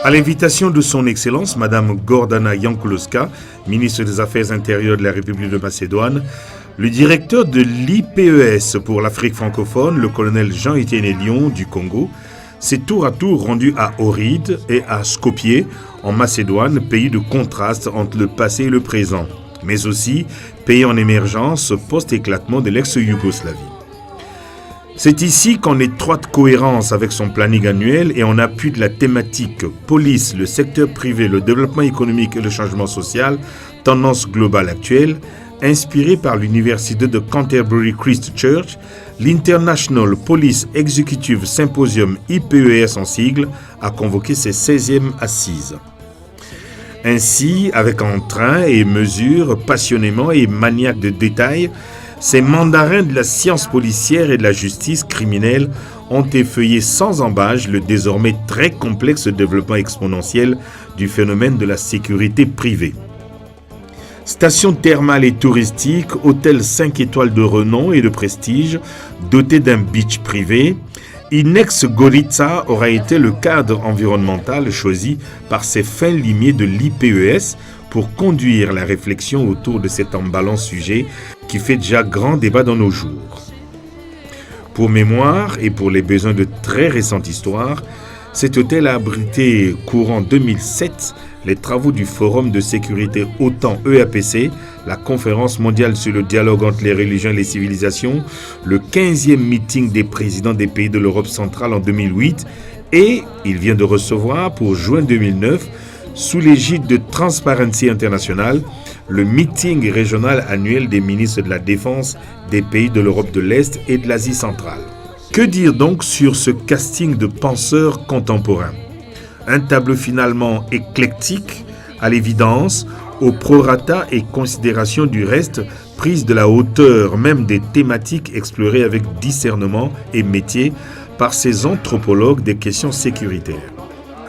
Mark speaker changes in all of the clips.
Speaker 1: À l'invitation de son Excellence, Madame Gordana Yankulowska, ministre des Affaires intérieures de la République de Macédoine, le directeur de l'IPES pour l'Afrique francophone, le colonel Jean-Étienne Elion du Congo, s'est tour à tour rendu à Ohrid et à Skopje, en Macédoine, pays de contraste entre le passé et le présent, mais aussi pays en émergence post-éclatement de l'ex-Yougoslavie. C'est ici qu'en étroite cohérence avec son planning annuel et en appui de la thématique police, le secteur privé, le développement économique et le changement social, tendance globale actuelle, inspiré par l'université de Canterbury Christ Church, l'International Police Executive Symposium IPES en sigle a convoqué ses 16e assises. Ainsi, avec entrain et mesure, passionnément et maniaque de détails, ces mandarins de la science policière et de la justice criminelle ont effeuillé sans embâche le désormais très complexe développement exponentiel du phénomène de la sécurité privée. Stations thermales et touristiques, hôtels 5 étoiles de renom et de prestige, dotés d'un beach privé, Inex Gorica aura été le cadre environnemental choisi par ces fins limiers de l'IPES pour conduire la réflexion autour de cet emballant sujet qui fait déjà grand débat dans nos jours. Pour mémoire et pour les besoins de très récente histoire, cet hôtel a abrité courant 2007 les travaux du Forum de sécurité OTAN EAPC, la conférence mondiale sur le dialogue entre les religions et les civilisations, le 15e meeting des présidents des pays de l'Europe centrale en 2008 et il vient de recevoir pour juin 2009, sous l'égide de Transparency International, le meeting régional annuel des ministres de la Défense des pays de l'Europe de l'Est et de l'Asie centrale. Que dire donc sur ce casting de penseurs contemporains ? Un tableau finalement éclectique, à l'évidence, au prorata et considération du reste, prise de la hauteur même des thématiques explorées avec discernement et métier par ces anthropologues des questions sécuritaires.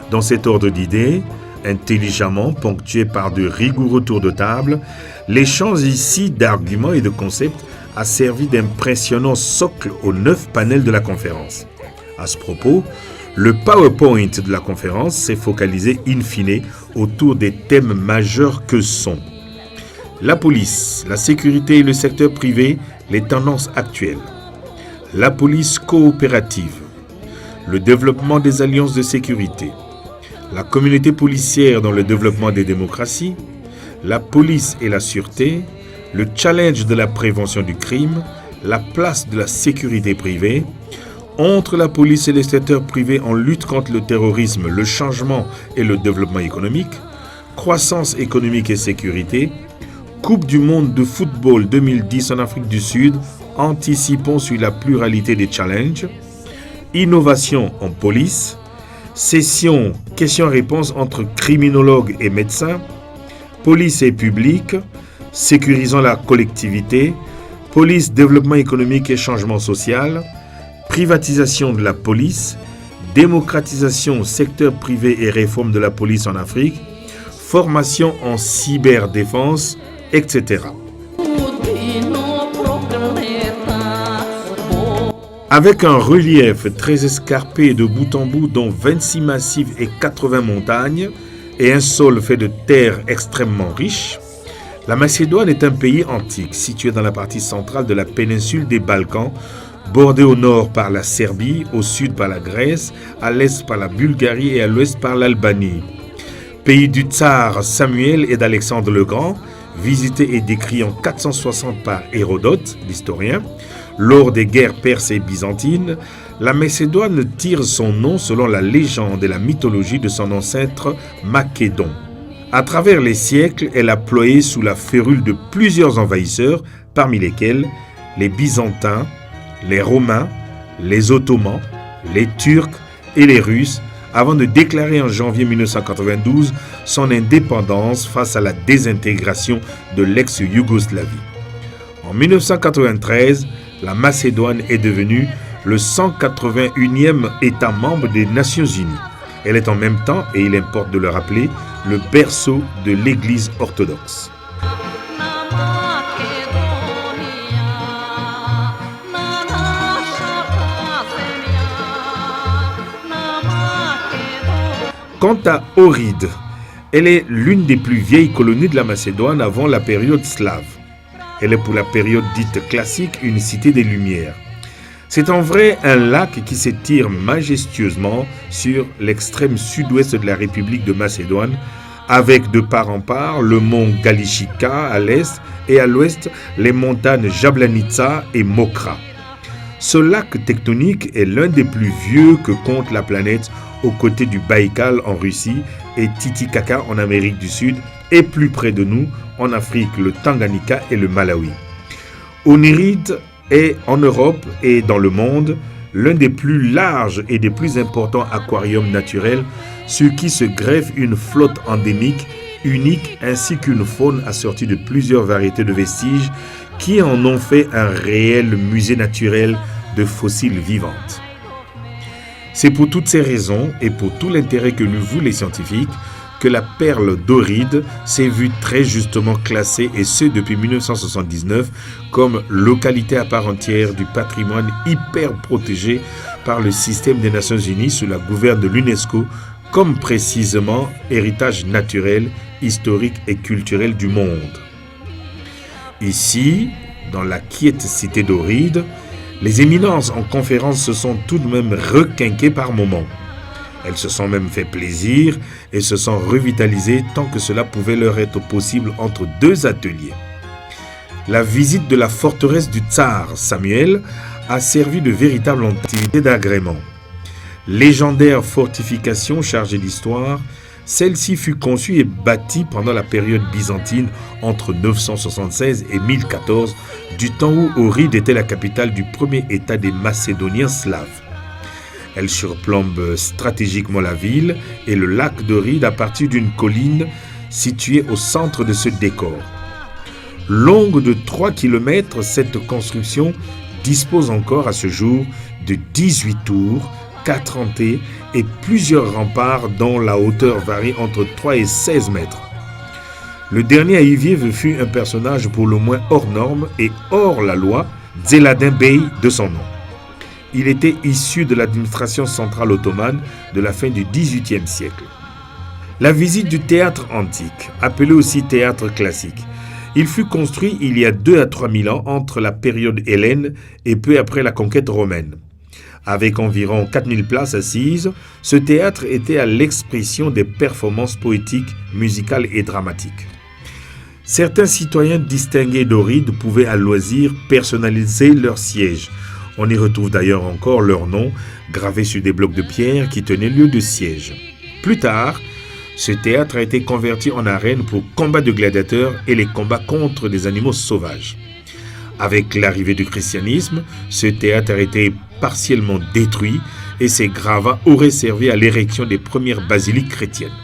Speaker 1: Dans cet ordre d'idées, intelligemment ponctué par de rigoureux tours de table, l'échange ici d'arguments et de concepts a servi d'impressionnant socle aux 9 panels de la conférence. À ce propos, le PowerPoint de la conférence s'est focalisé in fine autour des thèmes majeurs que sont la police, la sécurité et le secteur privé, les tendances actuelles, la police coopérative, le développement des alliances de sécurité, la communauté policière dans le développement des démocraties, la police et la sûreté, le challenge de la prévention du crime, la place de la sécurité privée, entre la police et les secteurs privés en lutte contre le terrorisme, le changement et le développement économique, croissance économique et sécurité, Coupe du monde de football 2010 en Afrique du Sud, anticipons sur la pluralité des challenges, innovation en police, session questions-réponses entre criminologues et médecins, police et public, sécurisant la collectivité, police, développement économique et changement social, privatisation de la police, démocratisation, secteur privé et réforme de la police en Afrique, formation en cyberdéfense, etc. Avec un relief très escarpé de bout en bout, dont 26 massifs et 80 montagnes, et un sol fait de terre extrêmement riche, la Macédoine est un pays antique, situé dans la partie centrale de la péninsule des Balkans, bordé au nord par la Serbie, au sud par la Grèce, à l'est par la Bulgarie et à l'ouest par l'Albanie. Pays du tsar Samuel et d'Alexandre le Grand, visité et décrit en 460 par Hérodote, l'historien, lors des guerres perses et byzantines, la Macédoine tire son nom selon la légende et la mythologie de son ancêtre Macédon. À travers les siècles, elle a ployé sous la férule de plusieurs envahisseurs, parmi lesquels les Byzantins, les Romains, les Ottomans, les Turcs et les Russes, avant de déclarer en janvier 1992 son indépendance face à la désintégration de l'ex-Yougoslavie. En 1993, la Macédoine est devenue le 181e État membre des Nations Unies. Elle est en même temps, et il importe de le rappeler, le berceau de l'Église orthodoxe. Quant à Ohrid, elle est l'une des plus vieilles colonies de la Macédoine avant la période slave. Elle est pour la période dite classique une cité des Lumières. C'est en vrai un lac qui s'étire majestueusement sur l'extrême sud-ouest de la République de Macédoine, avec de part en part le mont Galichika à l'est et à l'ouest les montagnes Jablanica et Mokra. Ce lac tectonique est l'un des plus vieux que compte la planète, aux côtés du Baïkal en Russie et Titicaca en Amérique du Sud, et plus près de nous en Afrique, le Tanganyika et le Malawi. Ohrid est en Europe et dans le monde l'un des plus larges et des plus importants aquariums naturels, sur qui se greffe une flotte endémique unique ainsi qu'une faune assortie de plusieurs variétés de vestiges qui en ont fait un réel musée naturel de fossiles vivantes. C'est pour toutes ces raisons et pour tout l'intérêt que nous vouent les scientifiques que la perle d'Ohrid s'est vue très justement classée, et ce depuis 1979, comme localité à part entière du patrimoine hyper protégé par le système des Nations Unies sous la gouverne de l'UNESCO, comme précisément héritage naturel, historique et culturel du monde. Ici, dans la quiète cité d'Ohrid, les éminences en conférence se sont tout de même requinquées par moments. Elles se sont même fait plaisir et se sont revitalisées tant que cela pouvait leur être possible entre deux ateliers. La visite de la forteresse du Tsar Samuel a servi de véritable activité d'agrément. Légendaire fortification chargée d'histoire, celle-ci fut conçue et bâtie pendant la période byzantine entre 976 et 1014, du temps où Ohrid était la capitale du premier État des Macédoniens slaves. Elle surplombe stratégiquement la ville et le lac d'Ohrid à partir d'une colline située au centre de ce décor. Longue de 3 km, cette construction dispose encore à ce jour de 18 tours, 4 entrées et plusieurs remparts dont la hauteur varie entre 3 et 16 mètres. Le dernier à y vivre fut un personnage pour le moins hors norme et hors la loi, Zeladin Bey de son nom. Il était issu de l'administration centrale ottomane de la fin du XVIIIe siècle. La visite du théâtre antique, appelé aussi théâtre classique, il fut construit il y a 2 à 3 000 ans entre la période hellène et peu après la conquête romaine. Avec environ 4000 places assises, ce théâtre était à l'expression des performances poétiques, musicales et dramatiques. Certains citoyens distingués d'Ohrid pouvaient à loisir personnaliser leur siège. On y retrouve d'ailleurs encore leur nom gravé sur des blocs de pierre qui tenaient lieu de siège. Plus tard, ce théâtre a été converti en arène pour combats de gladiateurs et les combats contre des animaux sauvages. Avec l'arrivée du christianisme, ce théâtre a été partiellement détruit et ses gravats auraient servi à l'érection des premières basiliques chrétiennes.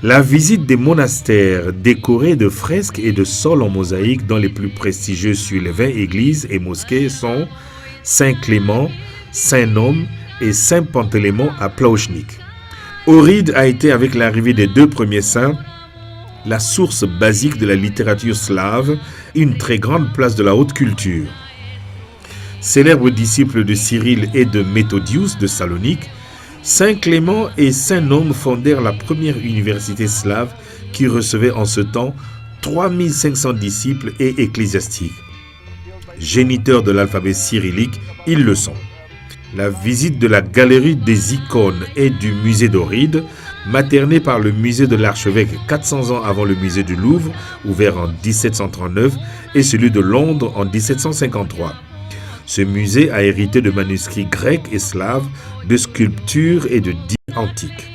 Speaker 1: La visite des monastères décorés de fresques et de sols en mosaïque, dont les plus prestigieux sur les 20 églises et mosquées sont Saint-Clément, Saint-Nome et Saint-Pantélémon à Plauchnik. Ohrid a été, avec l'arrivée des 2 premiers saints, la source basique de la littérature slave, une très grande place de la haute culture. Célèbres disciples de Cyril et de Méthodius de Salonique, Saint Clément et Saint Nome fondèrent la première université slave qui recevait en ce temps 3500 disciples et ecclésiastiques. Géniteurs de l'alphabet cyrillique, ils le sont. La visite de la galerie des icônes et du musée d'Ohrid, materné par le musée de l'archevêque 400 ans avant le musée du Louvre, ouvert en 1739, et celui de Londres en 1753. Ce musée a hérité de manuscrits grecs et slaves, de sculptures et de dits antiques.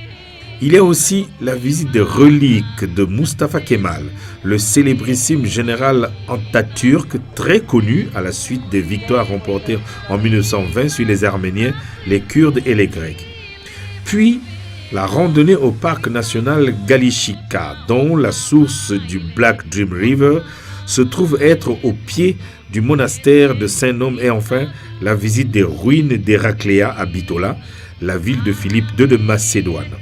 Speaker 1: Il y a aussi la visite des reliques de Mustafa Kemal, le célébrissime général Atatürk, très connu à la suite des victoires remportées en 1920 sur les Arméniens, les Kurdes et les Grecs. Puis, la randonnée au parc national Galichika, dont la source du Black Dream River se trouve être au pied du monastère de Saint-Nome, et enfin la visite des ruines d'Héracléa à Bitola, la ville de Philippe II de Macédoine.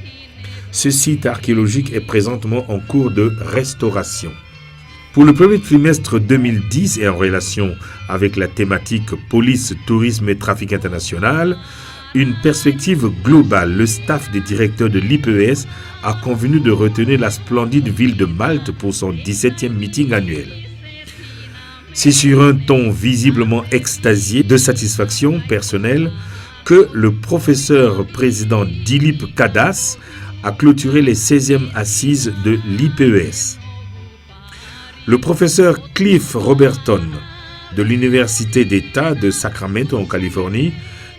Speaker 1: Ce site archéologique est présentement en cours de restauration. Pour le premier trimestre 2010 et en relation avec la thématique police, tourisme et trafic international, une perspective globale, le staff des directeurs de l'IPES a convenu de retenir la splendide ville de Malte pour son 17e meeting annuel. C'est sur un ton visiblement extasié de satisfaction personnelle que le professeur président Dilip Kadas a clôturé les 16e assises de l'IPES. Le professeur Cliff Robertson de l'Université d'État de Sacramento en Californie,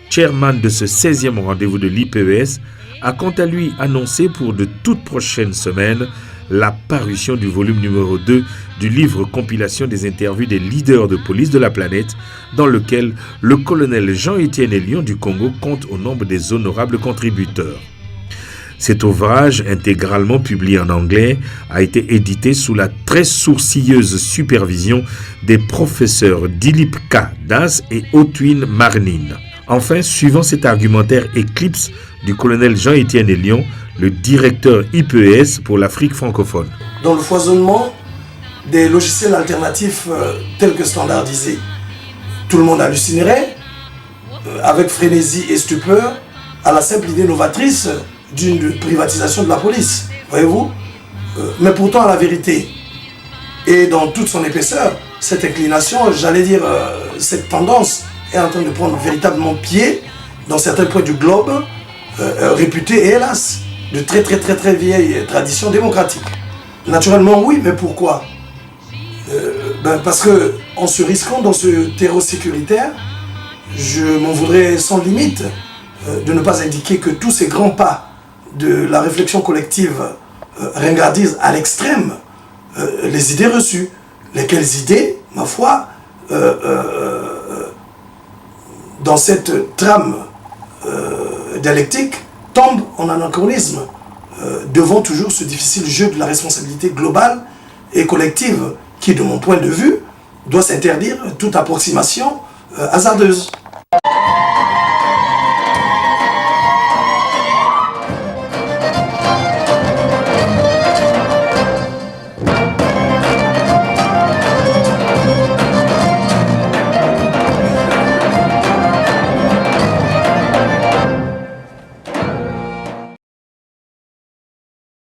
Speaker 1: chairman de ce 16e rendez-vous de l'IPES, a quant à lui annoncé pour de toutes prochaines semaines la parution du volume numéro 2 du livre compilation des interviews des leaders de police de la planète, dans lequel le colonel Jean-Étienne Elion du Congo compte au nombre des honorables contributeurs. Cet ouvrage, intégralement publié en anglais, a été édité sous la très sourcilleuse supervision des professeurs Dilip K. Das et Otwin Marnin. Enfin, suivant cet argumentaire éclipse du colonel Jean-Étienne Elion, le directeur IPES pour l'Afrique francophone.
Speaker 2: Dans le foisonnement des logiciels alternatifs tels que standardisés, tout le monde hallucinerait avec frénésie et stupeur à la simple idée novatrice d'une privatisation de la police, voyez-vous. Mais pourtant, à la vérité, et dans toute son épaisseur, cette inclination, j'allais dire, cette tendance est en train de prendre véritablement pied dans certains points du globe, réputés, et hélas, de très vieilles traditions démocratiques. Naturellement, oui, mais pourquoi? Parce que, en se risquant dans ce terreau sécuritaire, je m'en voudrais sans limite de ne pas indiquer que tous ces grands pas de la réflexion collective ringardisent à l'extrême les idées reçues, lesquelles idées, ma foi, dans cette trame dialectique, tombent en anachronisme devant toujours ce difficile jeu de la responsabilité globale et collective qui, de mon point de vue, doit s'interdire toute approximation hasardeuse.